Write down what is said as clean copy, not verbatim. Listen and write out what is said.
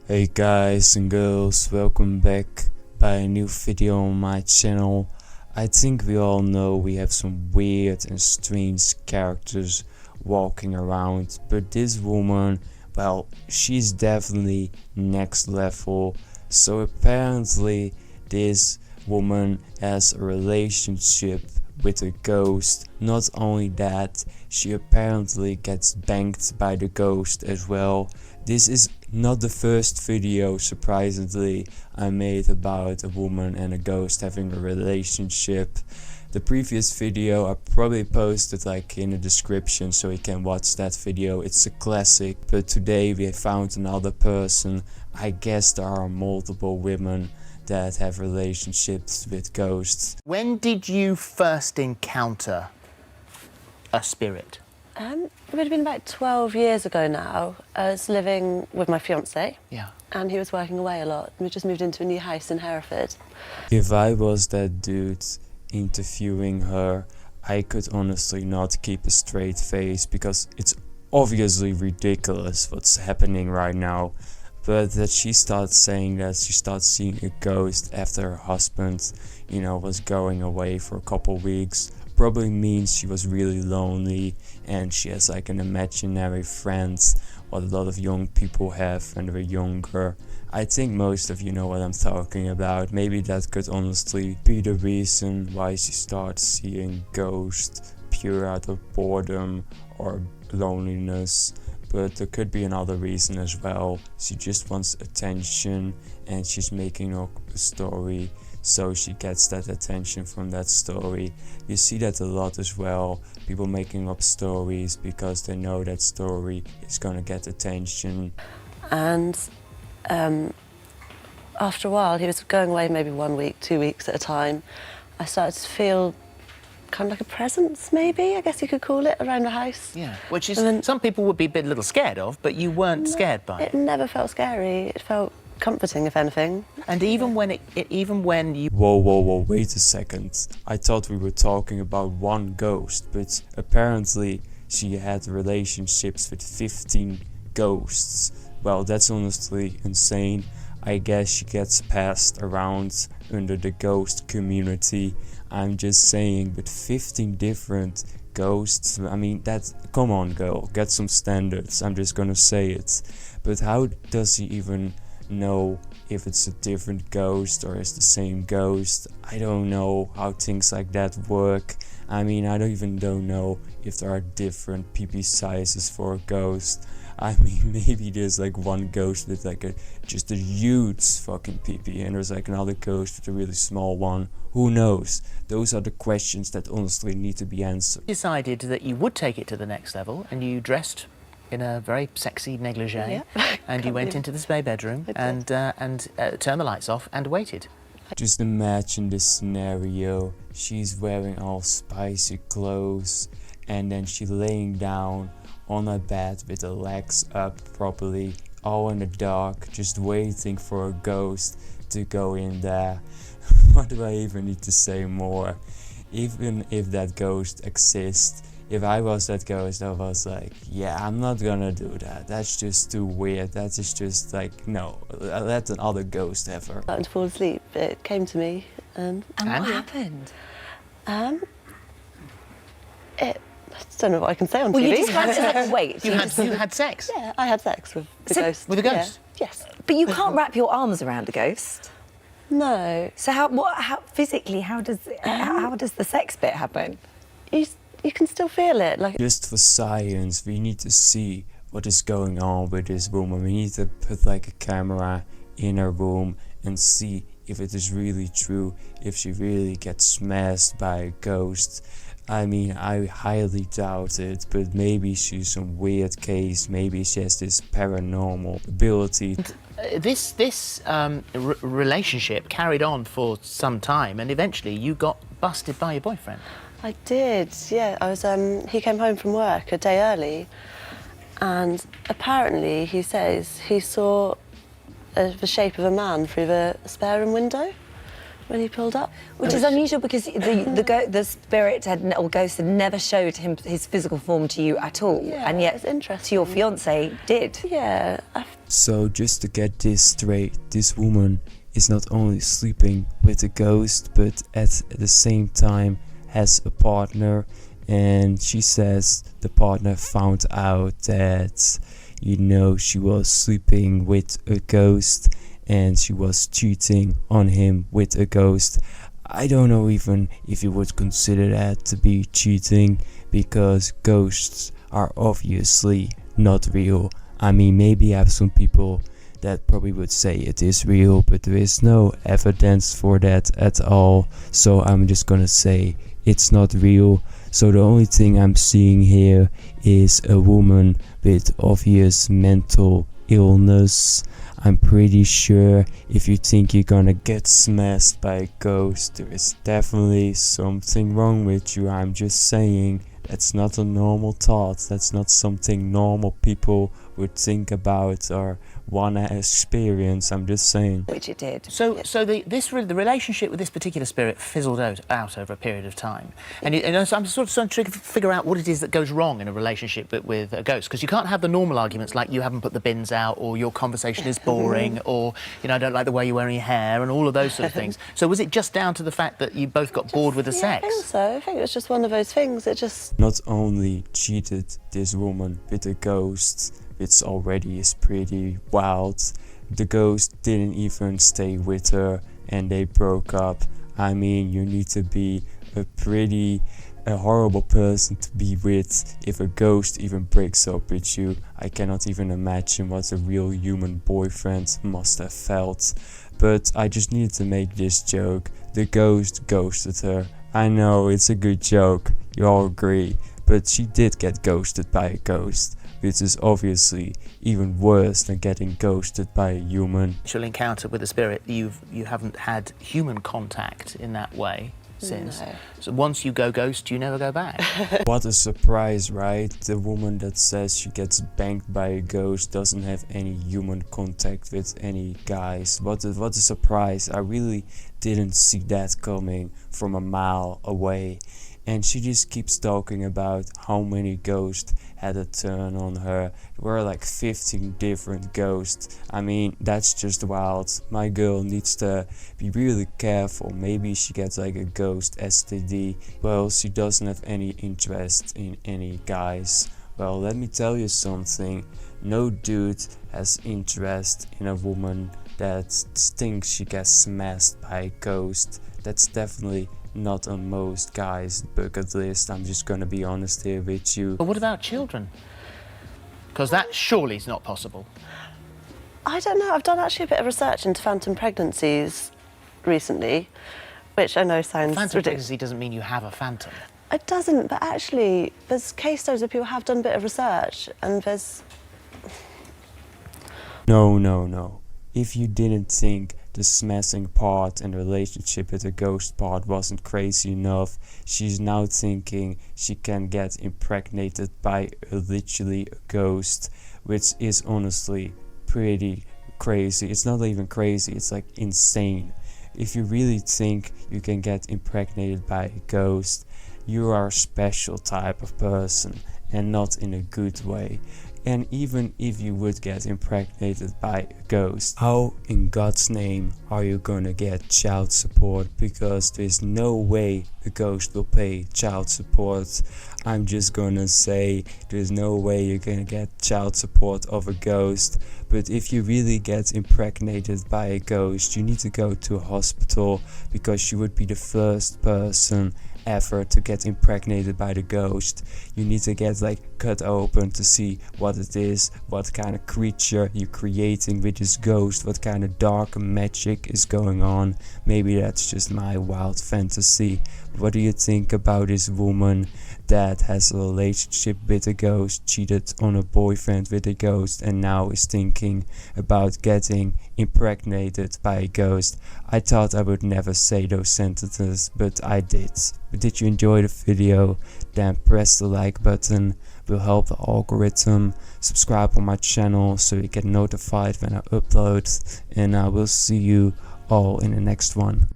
Hey guys and girls, welcome back by a new video on my channel. I think we all know we have some weird and strange characters walking around, but this woman, well, she's definitely next level. So apparently this woman has a relationship with a ghost. Not only that, she apparently gets banged by the ghost as well. This is not the first video, surprisingly, I made about a woman and a ghost having a relationship. The previous video I probably posted like in the description, so you can watch that video. It's a classic. But today we found another person. I guess there are multiple women that have relationships with ghosts. When did you first encounter a spirit? It would have been about 12 years ago now. I was living with my fiancé. Yeah. And he was working away a lot. We just moved into a new house in Hereford. If I was that dude interviewing her, I could honestly not keep a straight face, because it's obviously ridiculous what's happening right now. But that she starts saying that she starts seeing a ghost after her husband, was going away for a couple weeks, probably means she was really lonely and she has like an imaginary friend, what a lot of young people have when they're younger. I think most of you know what I'm talking about. Maybe that could honestly be the reason why she starts seeing ghosts, pure out of boredom or loneliness. But there could be another reason as well. She just wants attention and she's making up a story, so she gets that attention from that story. You see that a lot as well. People making up stories because they know that story is gonna get attention. And after a while, he was going away maybe 1 week, 2 weeks at a time. I started to feel kind of like a presence, maybe, I guess you could call it, around the house. Yeah, which is some people would be a little scared of, but you weren't scared by it. It never felt scary. It felt comforting, if anything. And even when you... Whoa, wait a second. I thought we were talking about one ghost, but apparently she had relationships with 15 ghosts. Well, that's honestly insane. I guess she gets passed around under the ghost community. I'm just saying, with 15 different ghosts, I mean, come on girl, get some standards, I'm just gonna say it. But how does he even know if it's a different ghost or is the same ghost? I don't know how things like that work. I mean, I don't know if there are different PP sizes for a ghost. I mean, maybe there's like one ghost with like just a huge fucking PP and there's like another ghost with a really small one. Who knows? Those are the questions that honestly need to be answered. You decided that you would take it to the next level and you dressed in a very sexy negligee, and you went into the spare bedroom and turned the lights off and waited. Just imagine this scenario. She's wearing all spicy clothes and then she's laying down on her bed with her legs up properly, all in the dark, just waiting for a ghost to go in there. What do I even need to say more? Even if that ghost exists, if I was that ghost, I was like, yeah, I'm not gonna do that. That's just too weird. That is just like, no, let another ghost have her. Starting to fall asleep, it came to me. And what happened? I don't know what I can say on TV. You described it like, wait. You had sex? Yeah, I had sex with the ghost. With a ghost? Yeah. Yes. But you can't wrap your arms around a ghost. No. So how physically, how does the sex bit happen? You can still feel it. Like, just for science, we need to see what is going on with this woman. We need to put like a camera in her room and see if it is really true, if she really gets smashed by a ghost. I mean, I highly doubt it, but maybe she's some weird case. Maybe she has this paranormal ability. This relationship carried on for some time, and eventually you got busted by your boyfriend. I did, yeah. I was. He came home from work a day early, and apparently he says he saw the shape of a man through the spare room window. when he pulled up. Which is unusual because the spirit or ghost had never showed him his physical form to you at all, Yeah, and yet it's interesting. to your fiance did. Yeah. So just to get this straight, this woman is not only sleeping with a ghost, but at the same time has a partner, and she says the partner found out that, you know, she was sleeping with a ghost and she was cheating on him with a ghost. I don't know even if you would consider that to be cheating, because ghosts are obviously not real. I mean, maybe I have some people that probably would say it is real, but there is no evidence for that at all. So I'm just gonna say it's not real. So the only thing I'm seeing here is a woman with obvious mental illness. I'm pretty sure if you think you're gonna get smashed by a ghost, there is definitely something wrong with you. I'm just saying, that's not a normal thought. That's not something normal people would think about or wanna experience. I'm just saying. Which it did. So the relationship with this particular spirit fizzled out over a period of time, and so I'm sort of trying to figure out what it is that goes wrong in a relationship with a ghost, because you can't have the normal arguments like you haven't put the bins out, or your conversation is boring, or, you know, I don't like the way you're wearing your hair, and all of those sort of things. So was it just down to the fact that you both got bored with the sex? I think so. I think it was just one of those things. It just... Not only cheated this woman with a ghost, which already is pretty wild, the ghost didn't even stay with her and they broke up. I mean, you need to be a horrible person to be with if a ghost even breaks up with you. I cannot even imagine what a real human boyfriend must have felt. But I just needed to make this joke. The ghost ghosted her. I know, it's a good joke, you all agree, but she did get ghosted by a ghost, which is obviously even worse than getting ghosted by a human. Initial encounter with the spirit, you haven't had human contact in that way since. No. So once you go ghost, you never go back. What a surprise, right? The woman that says she gets banged by a ghost doesn't have any human contact with any guys. What a surprise. I really didn't see that coming from a mile away. And she just keeps talking about how many ghosts had a turn on her. There were like 15 different ghosts. I mean, that's just wild. My girl needs to be really careful. Maybe she gets like a ghost STD. Well, she doesn't have any interest in any guys. Well, let me tell you something. No dude has interest in a woman that thinks she gets smashed by a ghost. That's definitely not on most guys' bucket list. I'm just gonna be honest here with you. But what about children? Because that surely is not possible. I don't know. I've done actually a bit of research into phantom pregnancies recently, which I know sounds Phantom ridiculous. pregnancy doesn't mean you have a phantom. It doesn't, but actually there's case studies where people have done a bit of research and there's... No. If you didn't think the smashing part and the relationship with the ghost part wasn't crazy enough, she's now thinking she can get impregnated by literally a ghost, which is honestly pretty crazy. It's not even crazy, it's like insane. If you really think you can get impregnated by a ghost, you are a special type of person, and not in a good way. And even if you would get impregnated by a ghost, how in God's name are you gonna get child support? Because there's no way the ghost will pay child support. I'm just gonna say there's no way you're gonna get child support of a ghost. But if you really get impregnated by a ghost, you need to go to a hospital, because you would be the first person ever to get impregnated by the ghost. You need to get like cut open to see what it is, what kind of creature you're creating with this ghost, what kind of dark magic is going on. Maybe that's just my wild fantasy. What do you think about this woman that has a relationship with a ghost, cheated on a boyfriend with a ghost, and now is thinking about getting impregnated by a ghost? I thought I would never say those sentences, but I did. But did you enjoy the video? Then press the like button, will help the algorithm. Subscribe on my channel so you get notified when I upload, and I will see you all in the next one.